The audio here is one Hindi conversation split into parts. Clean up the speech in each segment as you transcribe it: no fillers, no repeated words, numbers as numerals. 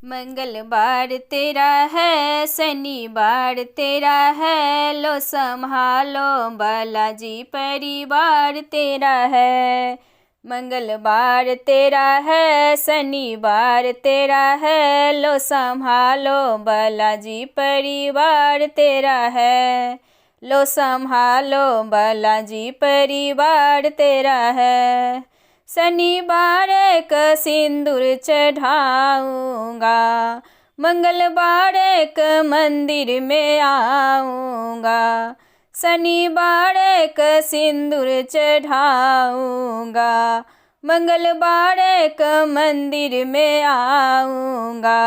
मंगलवार तेरा है, शनिवार तेरा है, लो संभालो बालाजी परिवार तेरा है। मंगलवार तेरा है, शनिवार तेरा है, लो संभालो बालाजी परिवार तेरा है। लो संभालो बालाजी परिवार तेरा है। शनिवार का सिंदूर चढ़ाऊंगा, मंगलवार का मंदिर में आऊंगा। शनिवार का सिंदूर चढ़ाऊंगा, मंगलवार का मंदिर में आऊंगा।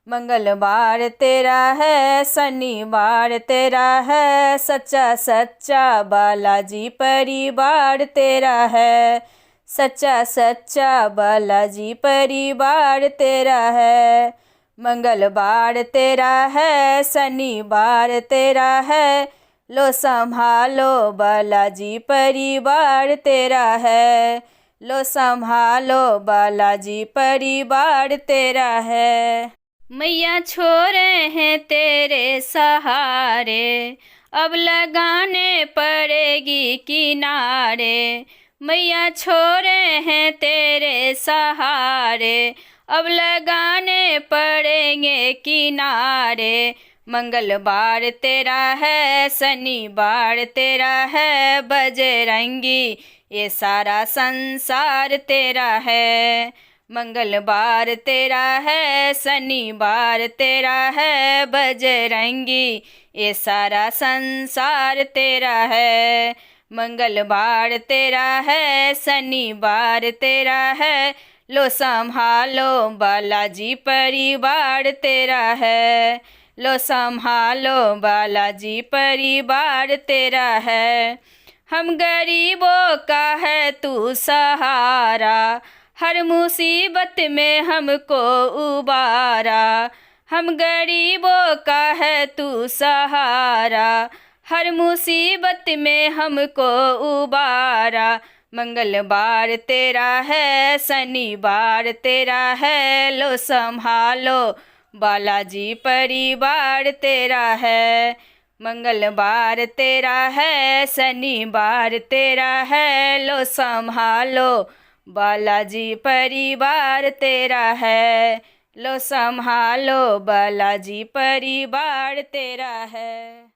मंगलवार तेरा है, शनिवार तेरा है, सच्चा सच्चा बालाजी परिवार तेरा है। सच्चा सच्चा बालाजी परिवार तेरा है। मंगलवार तेरा है, शनिवार तेरा है, लो संभालो बालाजी परिवार तेरा है। लो संभालो बालाजी परिवार तेरा है। मैया छोरे हैं तेरे सहारे, अब लगाने पड़ेगी किनारे। मैया छोरे हैं तेरे सहारे, अब लगाने पड़ेंगे किनारे। मंगलवार तेरा है, शनिवार तेरा है, बजरंगी ये सारा संसार तेरा है। मंगलवार तेरा है, शनिवार तेरा है, बजरंगी ये सारा संसार तेरा है। मंगलवार तेरा है, शनिवार तेरा है, लो संभालो बालाजी परिवार तेरा है। लो संभालो बालाजी परिवार तेरा है। हम गरीबों का है तू सहारा, हर मुसीबत में हमको उबारा। हम गरीबों का है तू सहारा, हर मुसीबत में हमको उबारा। मंगलवार तेरा है, शनिवार तेरा है, लो संभालो बालाजी परिवार तेरा है। मंगलवार तेरा है, शनिवार तेरा है, लो संभालो बालाजी परिवार तेरा है। लो संभालो बालाजी परिवार तेरा है।